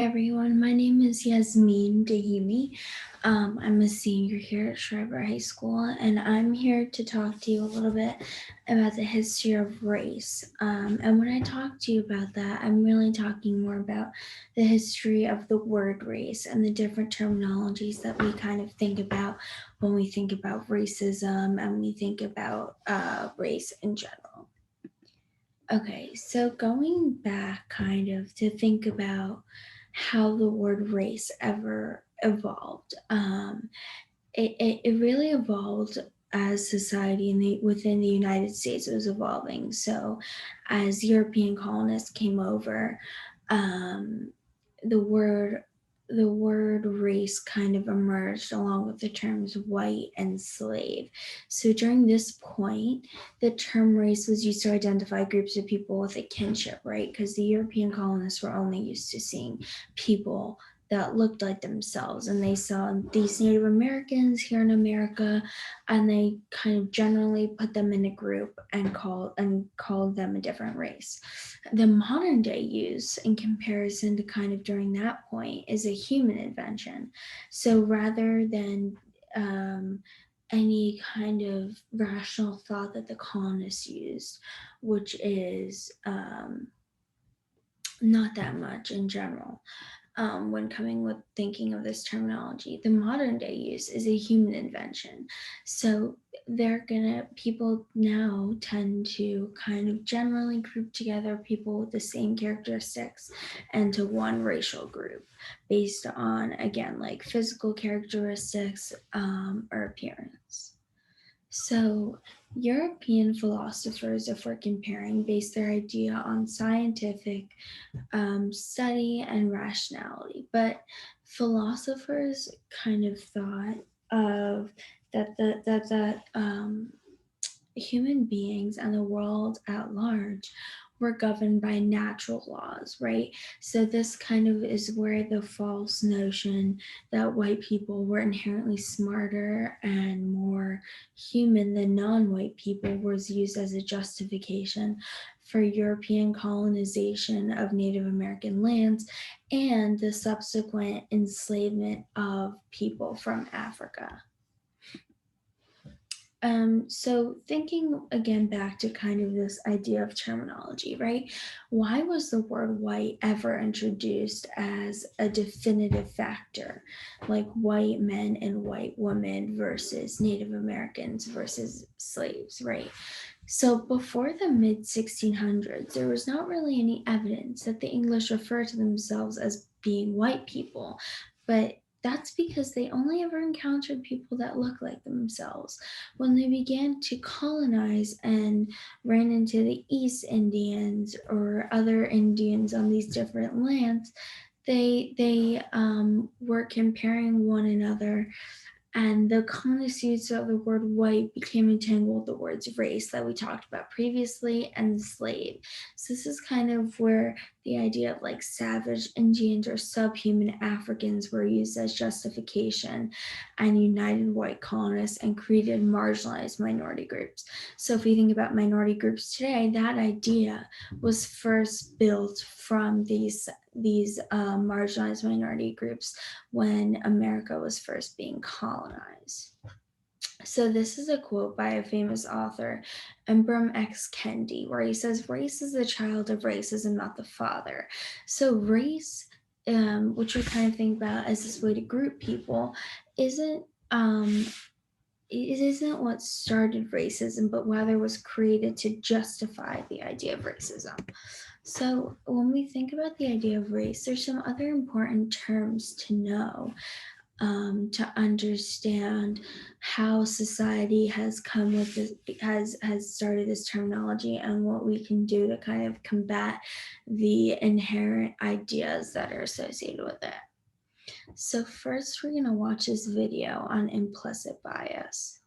Everyone, my name is Yasmin Dahimi. I'm a senior here at Schreiber High School, and I'm here to talk to you a little bit about the history of race. And when I talk to you about that, I'm really talking more about the history of the word race and the different terminologies that we kind of think about when we think about racism and we think about race in general. Okay, so going back kind of to think about how the word race ever evolved. It really evolved as society within the United States was evolving. So as European colonists came over, um, the word the word race kind of emerged along with the terms white and slave. So during this point, the term race was used to identify groups of people with a kinship, right? Because the European colonists were only used to seeing people that looked like themselves, and they saw these Native Americans here in America, and they kind of generally put them in a group and called them a different race. The modern day use in comparison to kind of during that point is a human invention. So rather than any kind of rational thought that the colonists used, which is not that much in general. When coming with thinking of this terminology, the modern day use is a human invention. So people now tend to kind of generally group together people with the same characteristics into one racial group based on, again, like physical characteristics or appearance. So, European philosophers, if we're comparing, base their idea on scientific study and rationality. But philosophers kind of thought of that human beings and the world at large were governed by natural laws, right? So this kind of is where the false notion that white people were inherently smarter and more human than non-white people was used as a justification for European colonization of Native American lands and the subsequent enslavement of people from Africa. So thinking again back to kind of this idea of terminology, right? Why was the word white ever introduced as a definitive factor, like white men and white women versus Native Americans versus slaves, right? So before the mid 1600s, there was not really any evidence that the English referred to themselves as being white people, but that's because they only ever encountered people that look like themselves. When they began to colonize and ran into the East Indians or other Indians on these different lands, they were comparing one another, and the colonists use of the word white became entangled with the words race that we talked about previously and slave. So this is kind of where the idea of like savage Indians or subhuman Africans were used as justification and united white colonists and created marginalized minority groups. So if we think about minority groups today, that idea was first built from these marginalized minority groups when America was first being colonized. So this is a quote by a famous author, Ibram X. Kendi, where he says, "Race is the child of racism, not the father." So race, which we kind of think about as this way to group people, isn't it isn't what started racism, but rather was created to justify the idea of racism. So when we think about the idea of race, there's some other important terms to know to understand how society has come with this, has started this terminology, and what we can do to kind of combat the inherent ideas that are associated with it. So first, we're going to watch this video on implicit bias.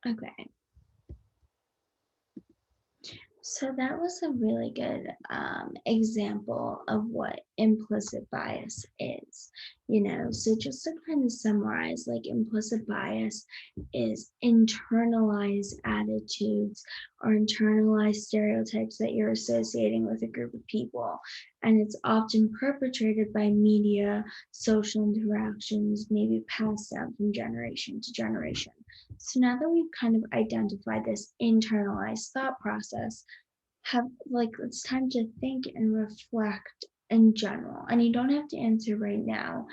Okay. So that was a really good example of what implicit bias is. So just to kind of summarize, like implicit bias is internalized attitudes or internalized stereotypes that you're associating with a group of people. And it's often perpetrated by media, social interactions, maybe passed down from generation to generation. So now that we've kind of identified this internalized thought process, have like it's time to think and reflect in general. And you don't have to answer right now,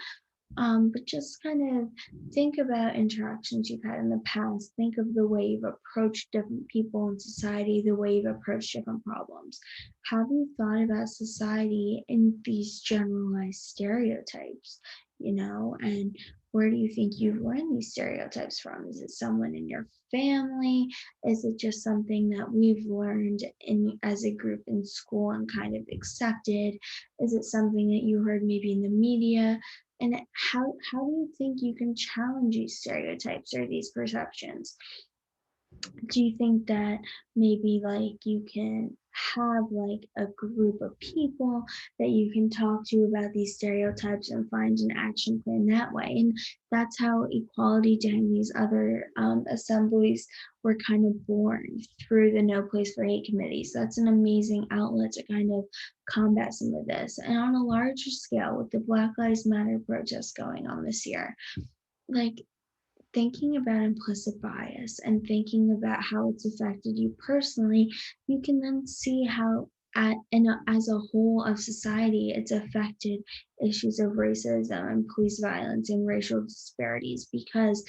but just kind of think about interactions you've had in the past. Think of the way you've approached different people in society, the way you've approached different problems. Have you thought about society in these generalized stereotypes? And where do you think you've learned these stereotypes from? Is it someone in your family? Is it just something that we've learned in as a group in school and kind of accepted? Is it something that you heard maybe in the media? And how do you think you can challenge these stereotypes or these perceptions? Do you think that maybe like you can have like a group of people that you can talk to about these stereotypes and find an action plan that way? And that's how Equality Day and these other assemblies were kind of born through the No Place for Hate committee. So that's an amazing outlet to kind of combat some of this. And on a larger scale, with the Black Lives Matter protests going on this year, like thinking about implicit bias and thinking about how it's affected you personally, you can then see how as a whole of society, it's affected issues of racism and police violence and racial disparities because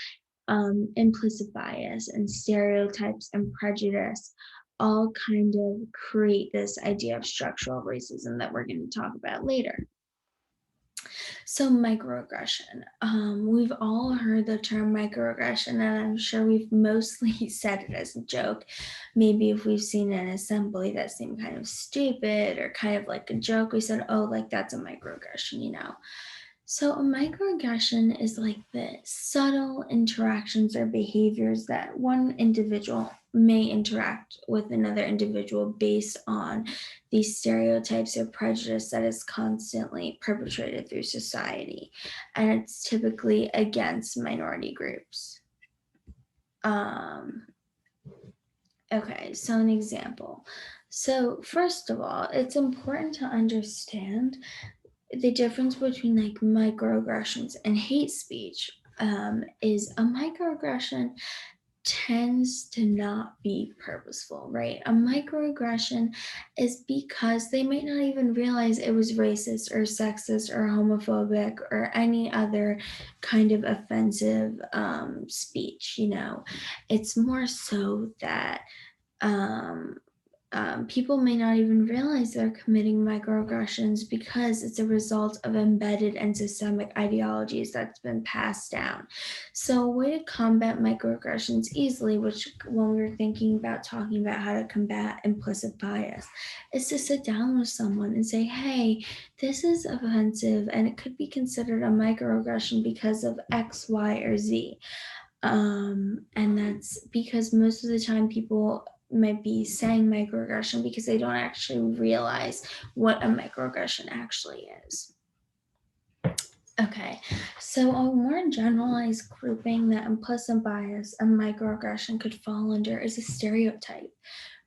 implicit bias and stereotypes and prejudice all kind of create this idea of structural racism that we're going to talk about later. So microaggression. We've all heard the term microaggression, and I'm sure we've mostly said it as a joke. Maybe if we've seen an assembly that seemed kind of stupid or kind of like a joke, we said, "Oh, like that's a microaggression." So a microaggression is like the subtle interactions or behaviors that one individual may interact with another individual based on these stereotypes or prejudice that is constantly perpetrated through society. And it's typically against minority groups. Um, okay, so an example. So, first of all, it's important to understand the difference between like microaggressions and hate speech is a microaggression tends to not be purposeful, right? A microaggression is because they might not even realize it was racist or sexist or homophobic or any other kind of offensive speech. It's more so that um, people may not even realize they're committing microaggressions because it's a result of embedded and systemic ideologies that's been passed down. So, a way to combat microaggressions easily, which when we were thinking about talking about how to combat implicit bias, is to sit down with someone and say, hey, this is offensive and it could be considered a microaggression because of X, Y, or Z. And that's because most of the time people might be saying microaggression because they don't actually realize what a microaggression actually is. Okay, so a more generalized grouping that implicit bias and microaggression could fall under is a stereotype,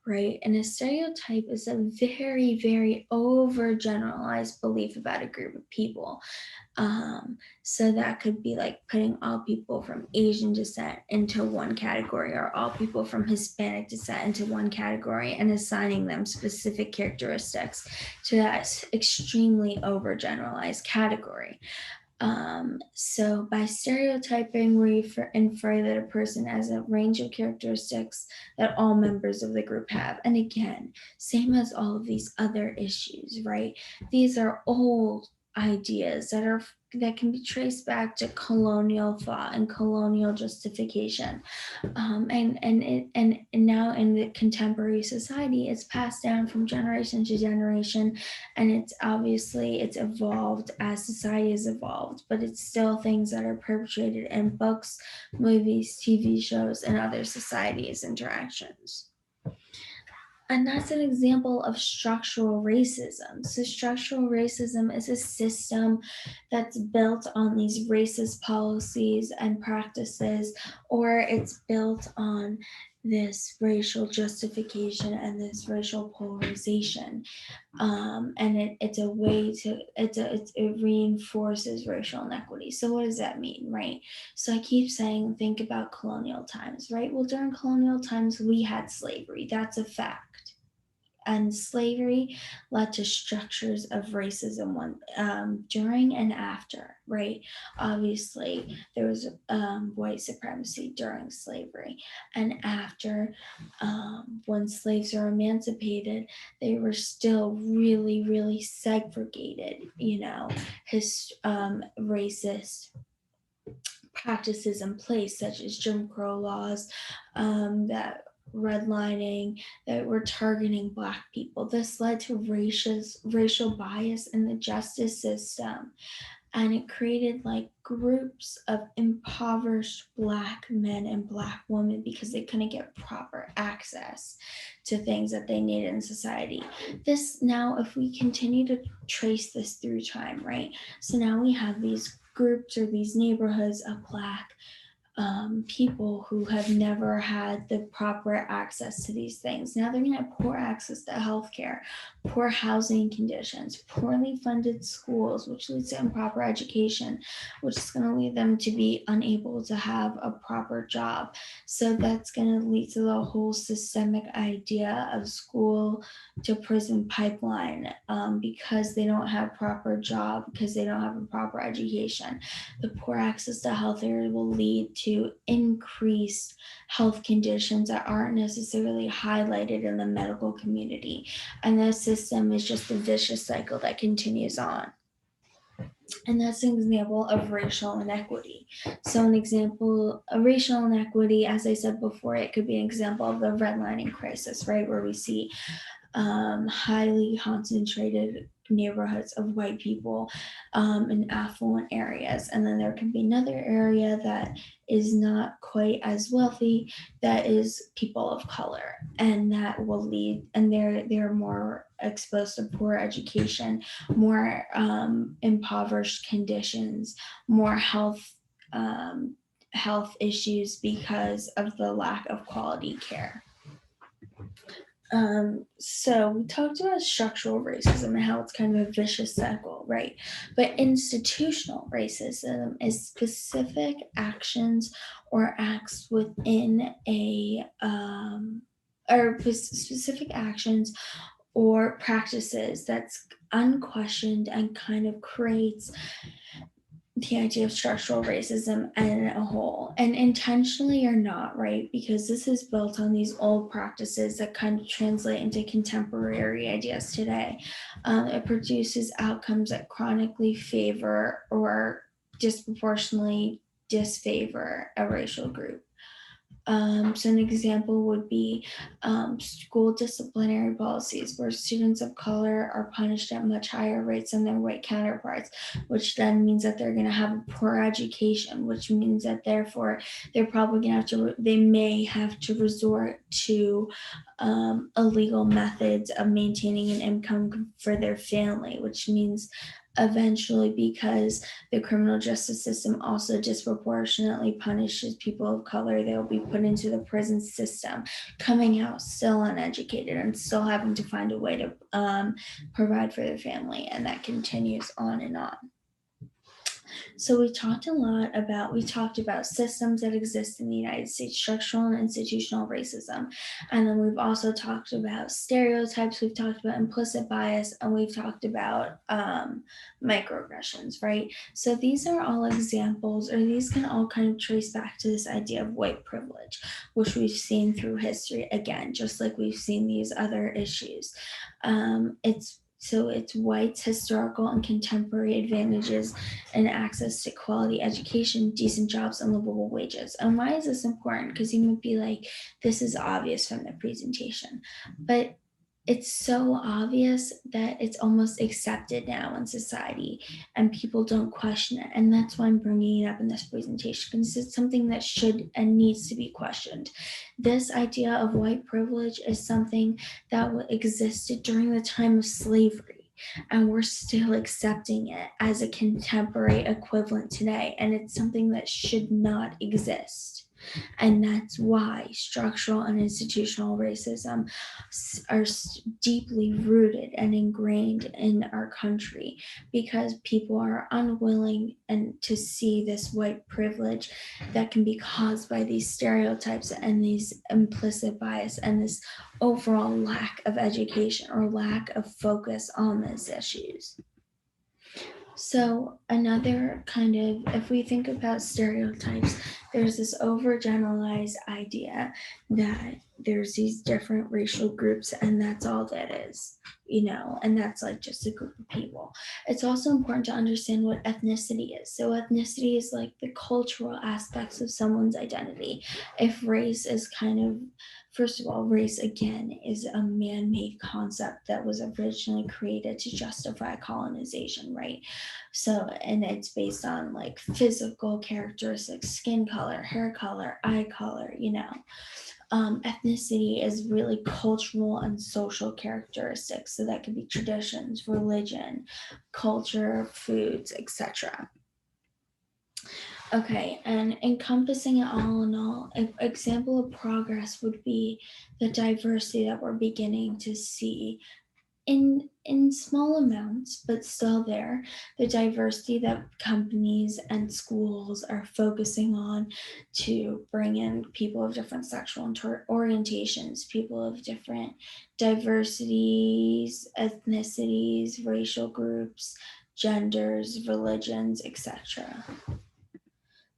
right? And a stereotype is a very, very overgeneralized belief about a group of people. So that could be like putting all people from Asian descent into one category or all people from Hispanic descent into one category and assigning them specific characteristics to that extremely overgeneralized category. So by stereotyping, we infer that a person has a range of characteristics that all members of the group have. And again, same as all of these other issues, right? These are old ideas that can be traced back to colonial thought and colonial justification, and now in the contemporary society, it's passed down from generation to generation, and it's evolved as society has evolved, but it's still things that are perpetrated in books, movies, TV shows, and other societies interactions. And that's an example of structural racism. So, structural racism is a system that's built on these racist policies and practices, or it's built on this racial justification and this racial polarization. And it's a way to, it reinforces racial inequity. So, what does that mean, right? So, I keep saying, think about colonial times, right? Well, during colonial times, we had slavery. That's a fact, and slavery led to structures of racism during and after, right? Obviously, there was white supremacy during slavery, and after, when slaves were emancipated, they were still really, really segregated, his racist practices in place, such as Jim Crow laws, that redlining, that were targeting Black people. This led to racial bias in the justice system, and it created like groups of impoverished Black men and Black women because they couldn't get proper access to things that they needed in society. This now, if we continue to trace this through time, right? So now we have these groups or these neighborhoods of Black people who have never had the proper access to these things. Now they're going to have poor access to healthcare, poor housing conditions, poorly funded schools, which leads to improper education, which is going to lead them to be unable to have a proper job. So that's going to lead to the whole systemic idea of school to prison pipeline, because they don't have proper job, because they don't have a proper education. The poor access to health care will lead to increased health conditions that aren't necessarily highlighted in the medical community. And the system is just a vicious cycle that continues on. And that's an example of racial inequity. So, an example of racial inequity, as I said before, it could be an example of the redlining crisis, right? Where we see highly concentrated neighborhoods of white people in affluent areas. And then there can be another area that is not quite as wealthy, that is people of color. And that will lead, and they're more exposed to poor education, more impoverished conditions, more health issues because of the lack of quality care. So we talked about structural racism and how it's kind of a vicious cycle, right? But institutional racism is specific actions or acts within specific actions or practices that's unquestioned and kind of creates the idea of structural racism as a whole, and intentionally or not, right? Because this is built on these old practices that kind of translate into contemporary ideas today. It produces outcomes that chronically favor or disproportionately disfavor a racial group. So an example would be school disciplinary policies where students of color are punished at much higher rates than their white counterparts, which then means that they're going to have a poor education, which means that therefore they're probably going to they may have to resort to illegal methods of maintaining an income for their family, which means eventually, because the criminal justice system also disproportionately punishes people of color, they'll be put into the prison system, coming out still uneducated and still having to find a way to provide for their family, and that continues on and on. So we talked about systems that exist in the United States, structural and institutional racism. And then we've also talked about stereotypes, we've talked about implicit bias, and we've talked about microaggressions, right? So these are all examples, or these can all kind of trace back to this idea of white privilege, which we've seen through history, again, just like we've seen these other issues. It's So it's whites' historical and contemporary advantages and access to quality education, decent jobs, and livable wages. And why is this important? Because you might be like, this is obvious from the presentation. But it's so obvious that it's almost accepted now in society and people don't question it. And that's why I'm bringing it up in this presentation, because it's something that should and needs to be questioned. This idea of white privilege is something that existed during the time of slavery, and we're still accepting it as a contemporary equivalent today. And it's something that should not exist. And that's why structural and institutional racism are deeply rooted and ingrained in our country, because people are unwilling and to see this white privilege that can be caused by these stereotypes and these implicit bias and this overall lack of education or lack of focus on these issues. So another kind of, if we think about stereotypes, there's this overgeneralized idea that there's these different racial groups and that's all that is, and that's like just a group of people. It's also important to understand what ethnicity is. So ethnicity is like the cultural aspects of someone's identity. If race is kind of, first of all, race again is a man-made concept that was originally created to justify colonization, right? So, and it's based on like physical characteristics, skin color, hair color, eye color, ethnicity is really cultural and social characteristics. So that could be traditions, religion, culture, foods, etc. Okay, and encompassing it all in all, an example of progress would be the diversity that we're beginning to see in small amounts, but still there, the diversity that companies and schools are focusing on to bring in people of different sexual orientations, people of different diversities, ethnicities, racial groups, genders, religions, etc.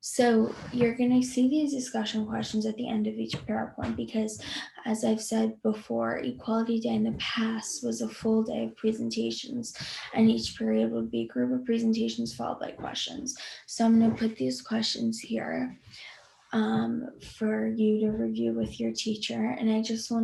So you're going to see these discussion questions at the end of each PowerPoint because, as I've said before, Equality Day in the past was a full day of presentations, and each period would be a group of presentations followed by questions. So I'm going to put these questions here for you to review with your teacher, and I just want